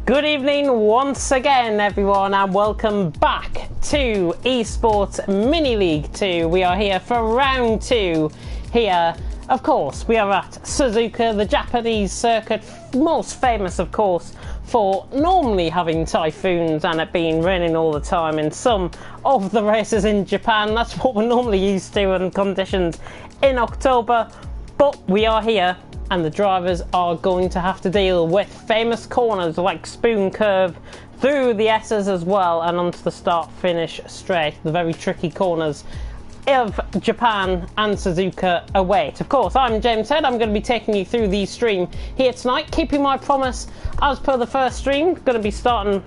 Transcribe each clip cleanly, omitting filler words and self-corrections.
Good evening once again, everyone, and welcome back to Esports Mini League 2. We are here for round 2 here. Of course, we are at Suzuka, the Japanese circuit, most famous, of course, for normally having typhoons and it being raining all the time in some of the races in Japan. That's what we're normally used to in conditions in October, but we are here and the drivers are going to have to deal with famous corners like Spoon Curve, through the S's as well, and onto the start-finish straight, the very tricky corners of Japan and Suzuka await. Of course, I'm James Head. I'm going to be taking you through the stream here tonight, keeping my promise as per the first stream. Going to be starting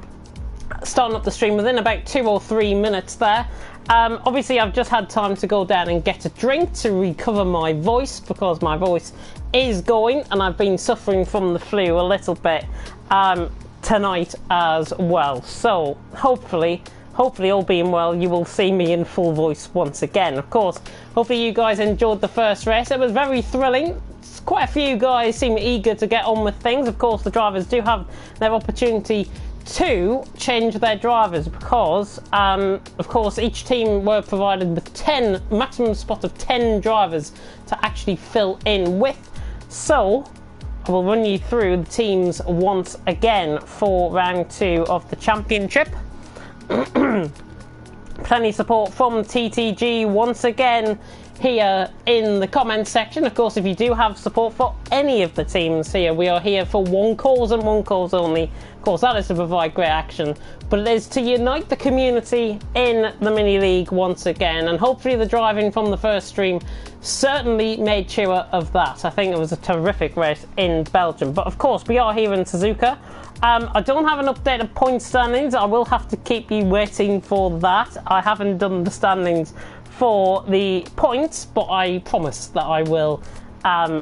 up the stream within about 2 or 3 minutes there. Obviously, I've just had time to go down and get a drink to recover my voice, because my voice is going and I've been suffering from the flu a little bit tonight as well. So hopefully all being well, you will see me in full voice once again. Of course, hopefully you guys enjoyed the first race. It was very thrilling. Quite a few guys seem eager to get on with things. Of course, the drivers do have their opportunity to change their drivers, because of course each team were provided with 10 maximum spot of 10 drivers to actually fill in with. So I will run you through the teams once again for round 2 of the championship. Plenty of support from TTG once again here in the comments section. Of course, if you do have support for any of the teams here, we are here for one cause and one cause only. Of course, that is to provide great action, but it is to unite the community in the mini league once again, and hopefully the driving from the first stream certainly made sure of that. I think it was a terrific race in Belgium. But of course, we are here in Suzuka. I don't have an updated point standings. I will have to keep you waiting for that. I haven't done the standings for the points, but I promise that I will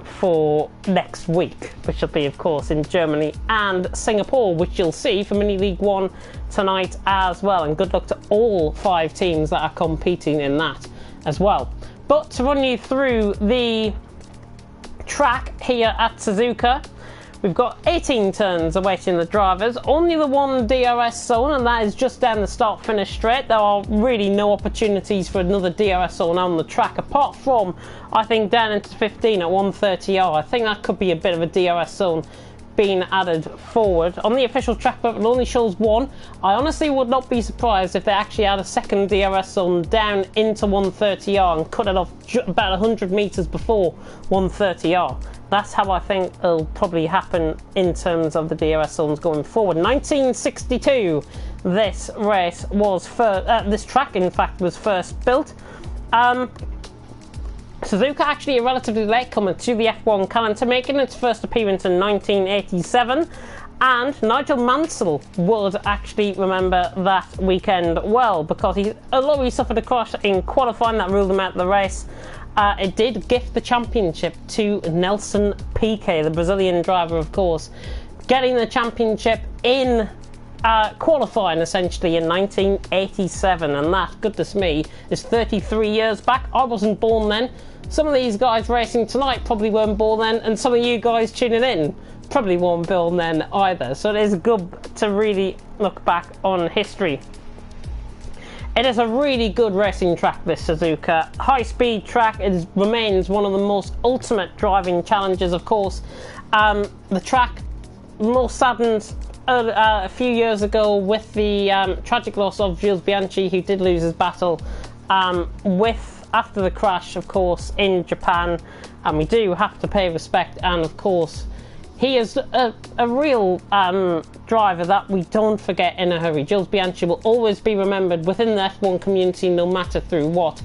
for next week, which will be, of course, in Germany and Singapore, which you'll see for Mini League 1 tonight as well. And good luck to all 5 teams that are competing in that as well. But to run you through the track here at Suzuka, we've got 18 turns awaiting the drivers, only the one DRS zone, and that is just down the start-finish straight. There are really no opportunities for another DRS zone on the track, apart from, I think, down into 15 at 130R. I think that could be a bit of a DRS zone being added forward. On the official track book, it only shows 1. I honestly would not be surprised if they actually add a second DRS zone down into 130R and cut it off about 100 metres before 130R. That's how I think it'll probably happen in terms of the DRS zones going forward. 1962, this race was first. This track, in fact, was first built. Suzuka actually a relatively latecomer to the F1 calendar, making its first appearance in 1987. And Nigel Mansell would actually remember that weekend well, because although he suffered a crash in qualifying that ruled him out of the race, it did gift the championship to Nelson Piquet, the Brazilian driver, of course, getting the championship in qualifying essentially in 1987. And that, goodness me, is 33 years back. I wasn't born then. Some of these guys racing tonight probably weren't born then, and some of you guys tuning in probably weren't born then either. So it is good to really look back on history. It is a really good racing track, this Suzuka. High-speed track. It remains one of the most ultimate driving challenges, of course. The track most saddened a few years ago with the tragic loss of Jules Bianchi, who did lose his battle after the crash, of course, in Japan. And we do have to pay respect, and of course, he is a real driver that we don't forget in a hurry. Jules Bianchi will always be remembered within the F1 community, no matter through what.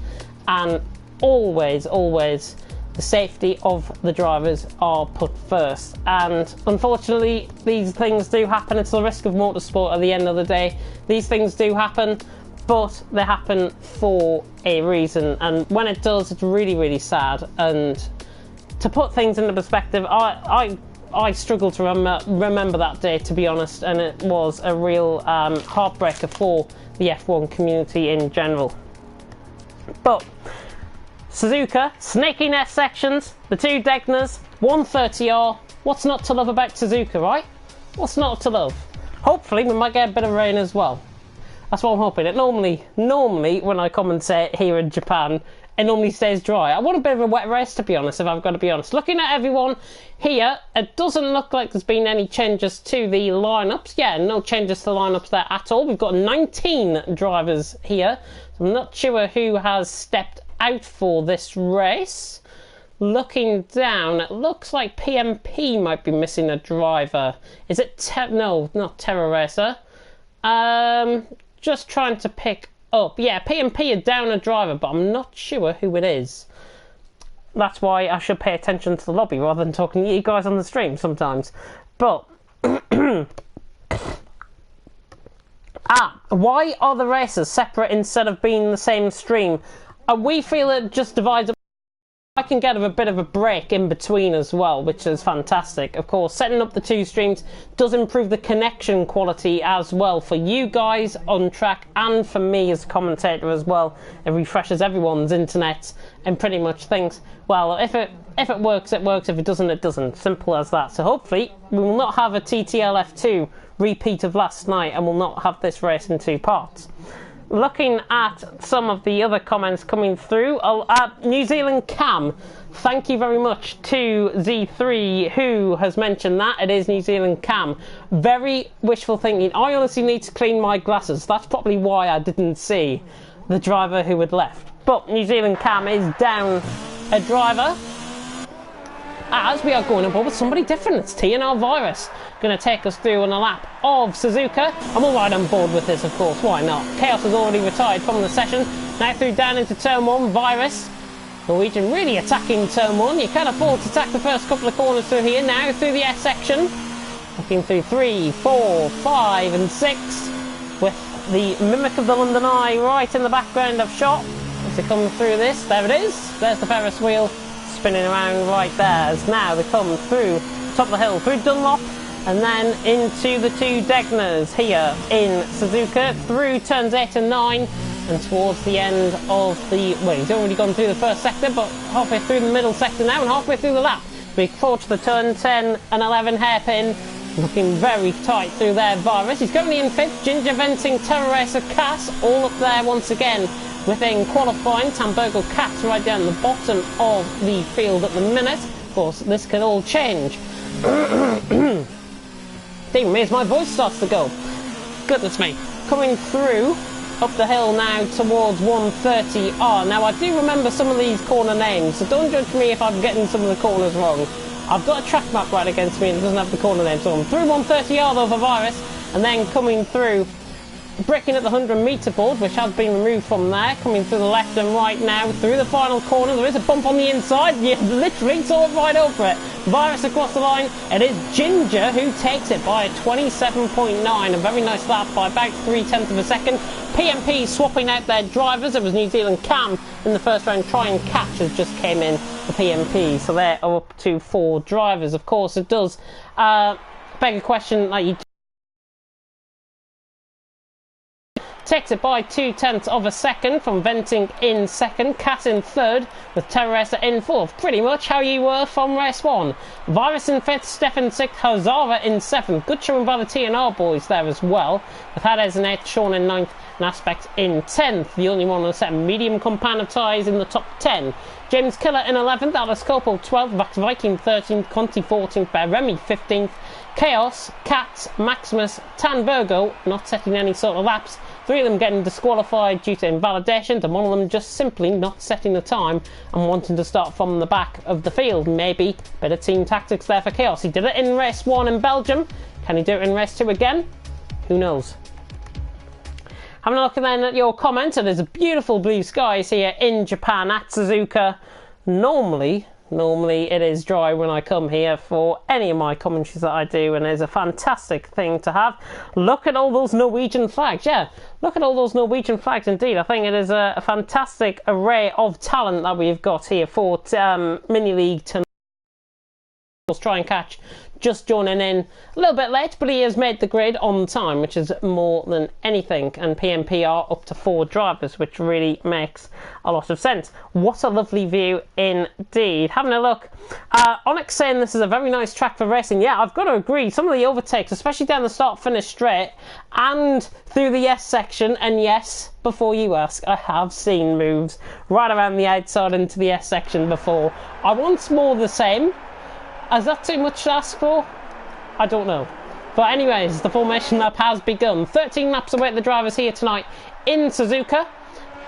And always, always, the safety of the drivers are put first. And unfortunately, these things do happen. It's the risk of motorsport at the end of the day. These things do happen, but they happen for a reason. And when it does, it's really, really sad. And to put things into perspective, I struggle to remember that day, to be honest, and it was a real heartbreaker for the F1 community in general. But Suzuka, snaky nest sections, the 2 Degners, 130R. What's not to love about Suzuka, right? What's not to love? hopefully we might get a bit of rain as well. That's what I'm hoping. It normally when I commentate here in Japan, it normally stays dry. I want a bit of a wet race, to be honest, if I've got to be honest. Looking at everyone here, it doesn't look like there's been any changes to the lineups. Yeah, no changes to the lineups there at all. We've got 19 drivers here. So I'm not sure who has stepped out for this race. Looking down, it looks like PMP might be missing a driver. Is it no, not Terra Racer. Just trying to pick up. Yeah, PMP are down a driver, but I'm not sure who it is. That's why I should pay attention to the lobby rather than talking to you guys on the stream sometimes. But why are the races separate instead of being the same stream? We feel it just divides up. I can get a bit of a break in between as well, which is fantastic. Of course, setting up the two streams does improve the connection quality as well for you guys on track and for me as a commentator as well. It refreshes everyone's internet and pretty much thinks, well, if it works, it works. If it doesn't, it doesn't. Simple as that. So hopefully we will not have a TTL F2 repeat of last night and will not have this race in two parts. Looking at some of the other comments coming through, New Zealand Cam, thank you very much to Z3 who has mentioned that. It is New Zealand Cam. Very wishful thinking. I honestly need to clean my glasses. That's probably why I didn't see the driver who had left. But New Zealand Cam is down a driver as we are going aboard with somebody different. It's TNR Virus. Going to take us through on a lap of Suzuka. I'm all right on board with this, of course. Why not? Chaos has already retired from the session. Now through down into turn 1. Virus. Norwegian really attacking turn 1. You can afford to attack the first couple of corners through here. Now through the S section. Looking through 3, 4, 5 and 6. With the Mimic of the London Eye right in the background of shot. As they come through this. There it is. There's the Ferris wheel spinning around right there. As now they come through top of the hill. Through Dunlop. And then into the two Degners here in Suzuka, through turns 8 and 9, and towards the end of the, well, he's already gone through the first sector, but halfway through the middle sector now, and halfway through the lap. We forward to the turn 10 and 11 hairpin, looking very tight through there, Virus. He's currently in 5th, Ginger Venting, Terra Racer, Cass, all up there once again within qualifying. Tamburgo Cass right down the bottom of the field at the minute. Of course, this can all change. Dear me, as my voice starts to go. Goodness me. Coming through up the hill now towards 130R. Now, I do remember some of these corner names, so don't judge me if I'm getting some of the corners wrong. I've got a track map right against me and it doesn't have the corner names on. Through 130R though for Virus, and then coming through, braking at the 100-metre board, which has been removed from there, coming through the left and right now, through the final corner. There is a bump on the inside. You literally saw it right over it. Virus across the line. It is Ginger who takes it by a 27.9. A very nice lap by about 0.3 of a second. PMP swapping out their drivers. It was New Zealand Cam in the first round. Try and Catch has just came in for PMP. So they're up to 4 drivers. Of course, it does beg a question like you takes it by 0.2 of a second from Venting in 2nd, Cass in 3rd, with Terra Racer in 4th. Pretty much how you were from race 1. Virus in 5th, Steph in 6th, Hazara in 7th. Good showing by the TNR boys there as well. With Hades in 8th, Sean in 9th, and Aspect in 10th. The only one on a set medium compound of tyres in the top 10. James Killer in 11th, Alice Copel 12th, Vax Viking 13th, Conti 14th, Bear Remy 15th, Chaos, Cats, Maximus, Tan Virgo, not setting any sort of laps. 3 of them getting disqualified due to invalidation, and 1 of them just simply not setting the time and wanting to start from the back of the field. Maybe a bit of team tactics there for Chaos. He did it in race 1 in Belgium. Can he do it in race 2 again? Who knows? Having a look then at your comments, and there's beautiful blue skies here in Japan at Suzuka. Normally it is dry when I come here for any of my commentaries that I do, and it's a fantastic thing to have. Look at all those Norwegian flags. Yeah, look at all those Norwegian flags indeed. I think it is a fantastic array of talent that we've got here for Mini League tonight. course, Try and Catch just joining in a little bit late, but he has made the grid on time, which is more than anything. And PMP are up to 4 drivers, which really makes a lot of sense. What a lovely view indeed. Having a look. Onyx saying this is a very nice track for racing. Yeah, I've got to agree. Some of the overtakes, especially down the start-finish straight and through the S section. And yes, before you ask, I have seen moves right around the outside into the S section before. I want more of the same. Is that too much to ask for? I don't know. But anyways, the formation lap has begun. 13 laps await the drivers here tonight in Suzuka.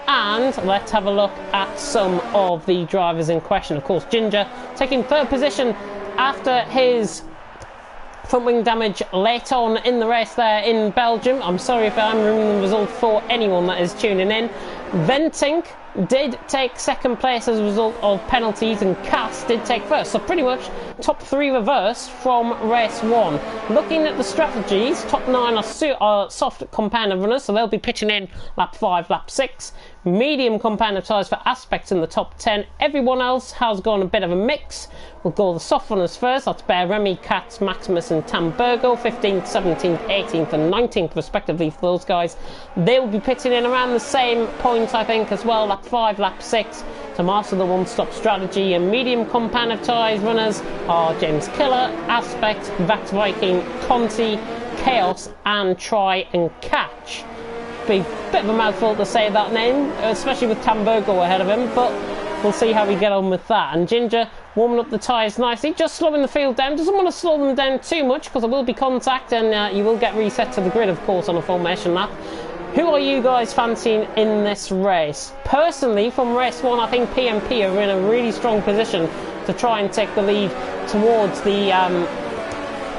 And let's have a look at some of the drivers in question. Of course, Ginger taking 3rd position after his front wing damage late on in the race there in Belgium. I'm sorry if I'm ruining the result for anyone that is tuning in. Venting did take 2nd place as a result of penalties, and Cass did take 1st. So pretty much top 3 reversed from race 1. Looking at the strategies, top 9 are soft compounder runners, so they'll be pitching in lap 5, lap 6. Medium compounder tyres for Aspects in the top 10. Everyone else has gone a bit of a mix. We'll go the soft runners first. That's Bear Remy, Katz, Maximus and Tamburgo. 15th, 17th, 18th and 19th respectively for those guys. They will be pitching in around the same point, I think, as well. Lap 5, lap 6 to master the one-stop strategy. And medium compounder tyres runners are James Killer, Aspect, Vax Viking, Conti, Chaos and Try and Catch. Be a bit of a mouthful to say that name, especially with Tamburgo ahead of him, but we'll see how we get on with that. And Ginger warming up the tyres nicely, just slowing the field down. Doesn't want to slow them down too much because there will be contact and you will get reset to the grid, of course, on a formation lap. Who are you guys fancying in this race? Personally, from race 1, I think PMP are in a really strong position to try and take the lead towards the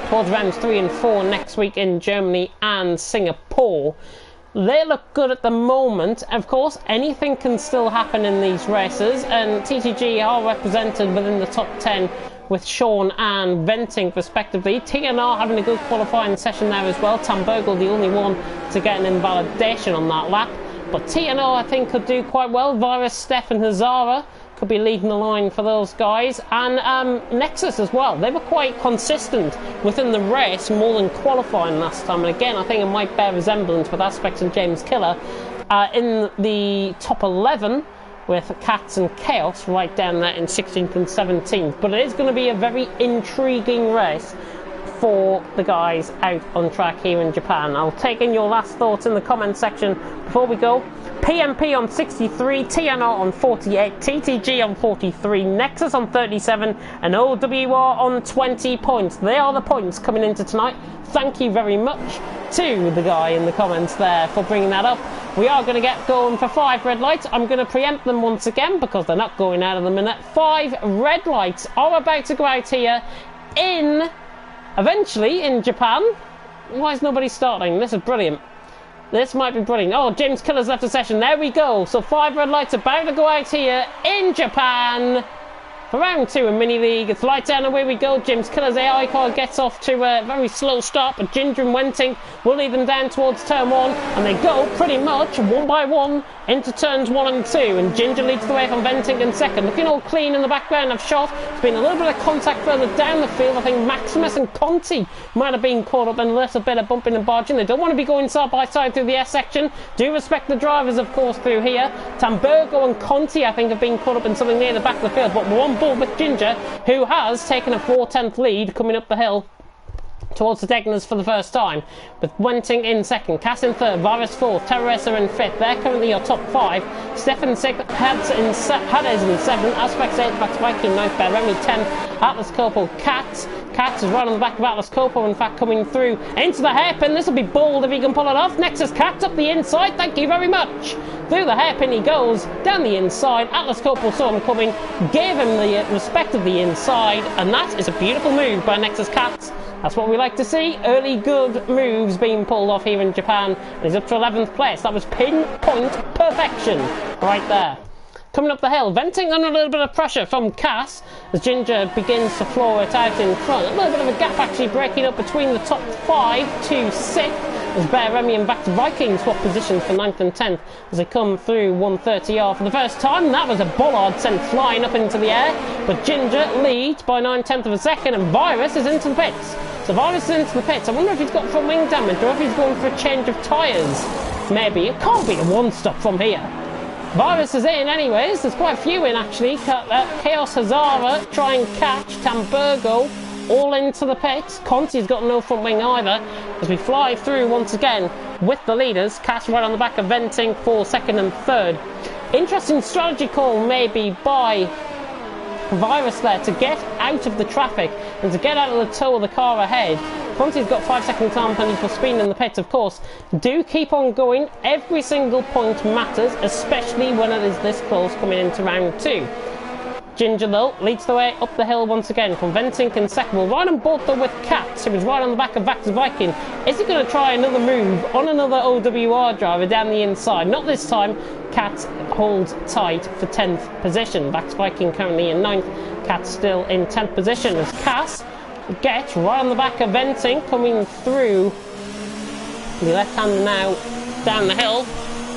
towards rounds 3 and 4 next week in Germany and Singapore. They look good at the moment. Of course, anything can still happen in these races, and TTG are represented within the top 10 with Sean and Venting respectively. TNR having a good qualifying session there as well. Tamburgo the only one to get an invalidation on that lap. But TNR I think could do quite well. Virus, Steph and Hazara could be leading the line for those guys. And Nexus as well. They were quite consistent within the race, more than qualifying last time. And again, I think it might bear resemblance with Aspects and James Killer in the top 11 with Cats and Chaos right down there in 16th and 17th. But it is going to be a very intriguing race for the guys out on track here in Japan. I'll take in your last thoughts in the comment section before we go. PMP on 63, TNR on 48, TTG on 43, Nexus on 37 and OWR on 20 points. They are the points coming into tonight. Thank you very much to the guy in the comments there for bringing that up. We are going to get going for 5 red lights. I'm going to preempt them once again because they're not going out in a minute. 5 red lights are about to go out here eventually in Japan. Why is nobody starting? This is brilliant. This might be brilliant. Oh, James Killer's left the session. There we go. So 5 red lights about to go out here in Japan for round 2 in Mini League. It's lights down and away we go. James Killer's AI car gets off to a very slow start, but Ginger and Wenting will lead them down towards turn 1, and they go pretty much 1 by 1 into turns 1 and 2, and Ginger leads the way from Venting in second. Looking all clean in the background of shot. There's been a little bit of contact further down the field. I think Maximus and Conti might have been caught up in a little bit of bumping and barging. They don't want to be going side by side through the S section. Do respect the drivers, of course, through here. Tamburgo and Conti, I think, have been caught up in something near the back of the field, but we're on board with Ginger, who has taken a 4/10 lead coming up the hill towards the Degners for the first time, with Wenting in second, Cass in third, Virus fourth, Terroressa in fifth. They're currently your top 5. Stefan in sixth, Hades in seventh, Aspects 8th, Vax Viking 9th, Remy 10th, Atlas Corpo, Cats is right on the back of Atlas Corpo, in fact, coming through into the hairpin. This will be bold if he can pull it off. Nexus Cats up the inside, thank you very much. Through the hairpin he goes, down the inside. Atlas Corpo saw him coming, gave him the respect of the inside, and that is a beautiful move by Nexus Cats. That's what we like to see. Early good moves being pulled off here in Japan. And he's up to 11th place. That was pinpoint perfection right there. Coming up the hill, Venting under a little bit of pressure from Cass as Ginger begins to floor it out in front. A little bit of a gap actually breaking up between the top 5 to 6th. as Bear Remy and back to Viking swap positions for 9th and 10th as they come through 130R for the first time. That was a bollard sent flying up into the air, but Ginger leads by 9/10 of a second, and Virus is into the pits. So Virus is into the pits. I wonder if he's got front wing damage or if he's going for a change of tyres. Maybe. It can't be a one-stop from here. Virus is in anyways. There's quite a few in actually. Chaos Hazara try and catch Tamburgo all into the pits. Conti's got no front wing either as we fly through once again with the leaders. Cass right on the back of Venting for 2nd and 3rd. Interesting strategy call maybe by Virus there to get out of the traffic and to get out of the toe of the car ahead. Conti's got 5-second time penalty for speed in the pits, of course. Do keep on going. Every single point matters, especially when it is this close coming into round 2. Ginger, though, leads the way up the hill once again from Ventink and second. We'll ride on both, though, with Katz, who was right on the back of Vax Viking. Is he going to try another move on another OWR driver down the inside? Not this time. Katz holds tight for 10th position. Vax Viking currently in 9th. Katz still in 10th position as Cass gets right on the back of Ventink coming through the left-hander now down the hill.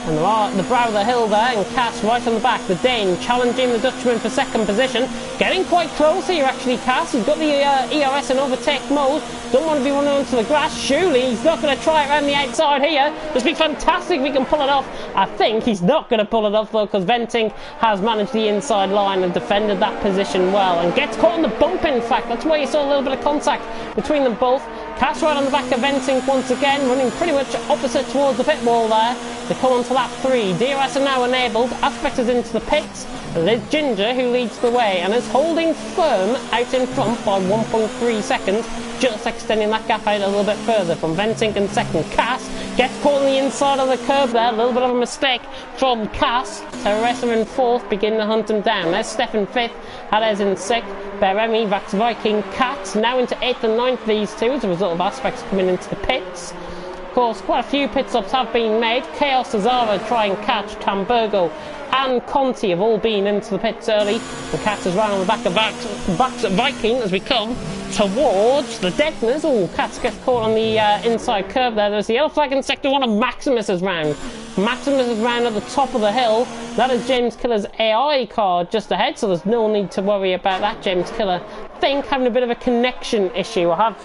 And the brow of the hill there, and Cass right on the back. The Dane challenging the Dutchman for 2nd position. Getting quite close here, actually, Cass. He's got the ERS in overtake mode. Don't want to be running onto the grass. Surely he's not going to try it around the outside here. This would be fantastic if we can pull it off. I think he's not going to pull it off, though, because Venting has managed the inside line and defended that position well. And gets caught in the bump, in fact. That's where you saw a little bit of contact between them both. Cass right on the back of Venting once again, running pretty much opposite towards the pit wall there. They come on to lap 3. DRS are now enabled. Aspect is into the pits. There's Ginger who leads the way and is holding firm out in front by 1.3 seconds, just extending that gap out a little bit further from Venting and second. Cass gets caught on the inside of the curve there. A little bit of a mistake from Cass. Teresa in 4th, begin to hunt him down. There's Steph in 5th. Hades in 6th. Beremi, Vax Viking, Katz now into 8th and 9th, these two, as a result of Aspects coming into the pits. Of course, quite a few pit stops have been made. Chaos Azara try and catch Tamburgo and Conti have all been into the pits early. And Katz is right on the back of Vax Viking as we come towards the Deadness. Oh, Katz gets caught on the inside curve there. There's the yellow flag in sector 1 of Maximus's round. Maximus's round at the top of the hill. That is James Killer's AI card just ahead, so there's no need to worry about that. James Killer, I think, having a bit of a connection issue. I have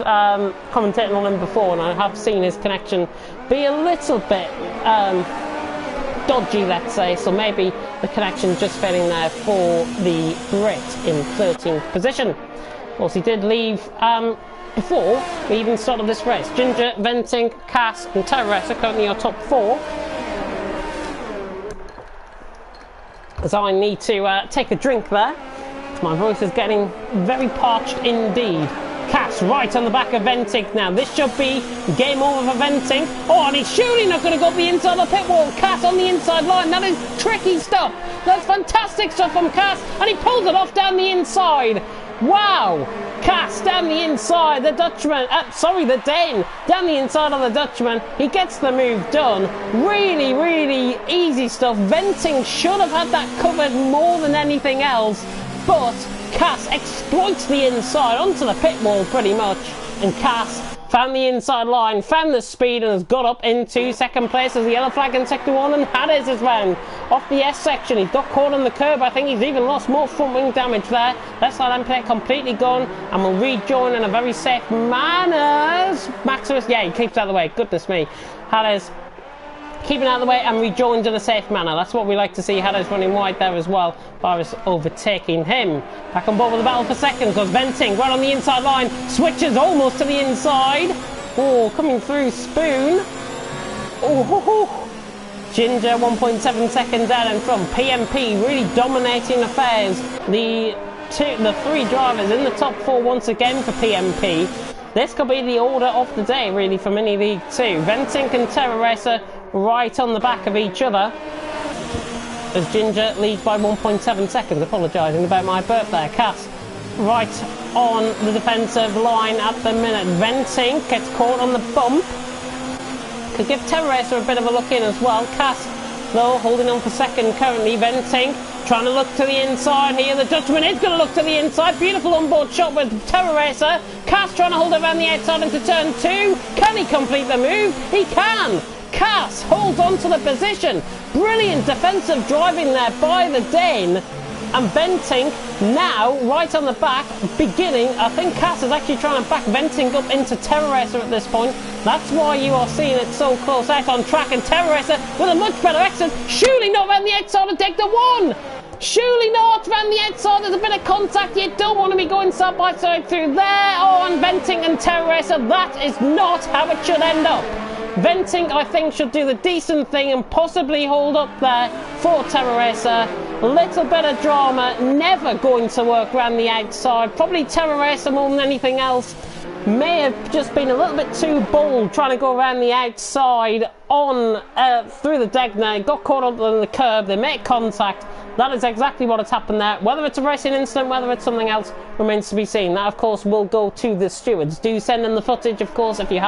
commentated on him before, and I have seen his connection be a little bit dodgy, let's say, so maybe the connection just failing there for the Brit in 13th position. Of course, he did leave before we even started this race. Ginger, Venting, Cass and Teresa currently our top 4. As I need to take a drink there. My voice is getting very parched indeed. Cass right on the back of Venting now. This should be game over for Venting. Oh, and he's surely not going to go up the inside of the pit wall. Cass on the inside line. That is tricky stuff. That's fantastic stuff from Cass. And he pulled it off down the inside. Wow. Cass down the inside. The Dutchman. The Dane. Down the inside of the Dutchman. He gets the move done. Really, really easy stuff. Venting should have had that covered more than anything else. But Cass exploits the inside onto the pit wall pretty much, and Cass found the inside line, found the speed, and has got up into 2nd place as the yellow flag in sector 1, and Hades is round off the S section. He's got caught on the curb. I think he's even lost more front wing damage there. Left side end plate completely gone, and will rejoin in a very safe manner. Maximus, yeah, he keeps out of the way. Goodness me. Hades keeping out of the way and rejoins in a safe manner. That's what we like to see. Hades running wide there as well. Virus overtaking him. Back on board with the battle for second because Venting right on the inside line. Switches almost to the inside. Oh, coming through Spoon. Oh, Ginger 1.7 seconds out and from PMP really dominating affairs. The 3 drivers in the top 4 once again for PMP. This could be the order of the day really for Mini League 2. Venting and Terra Racer right on the back of each other as Ginger leads by 1.7 seconds. Apologising about my burp there. Cass right on the defensive line at the minute. Venting gets caught on the bump. Could give Terra Racer a bit of a look in as well. Cass though holding on for second currently. Venting trying to look to the inside here. The Dutchman is going to look to the inside. Beautiful onboard shot with Terror Racer. Cass trying to hold it around the outside into turn 2. Can he complete the move? He can. Cass holds on to the position. Brilliant defensive driving there by the Dane. And Venting now right on the back, beginning. I think Cass is actually trying to back Venting up into Terror Racer at this point. That's why you are seeing it so close out on track. And Terror Racer with a much better exit. Surely not around the outside of deck the 1. Surely not around the outside. There's a bit of contact. You don't want to be going side by side through there. Oh, and Venting and Terror Racer. That is not how it should end up. Venting, I think, should do the decent thing and possibly hold up there for Terror Racer. Little bit of drama, never going to work around the outside. Probably Terror Racer more than anything else. May have just been a little bit too bold trying to go around the outside on through the deck there. Got caught up on the curb, they make contact. That is exactly what has happened there. Whether it's a racing incident, whether it's something else, remains to be seen. That, of course, will go to the stewards. Do send in the footage, of course, if you have.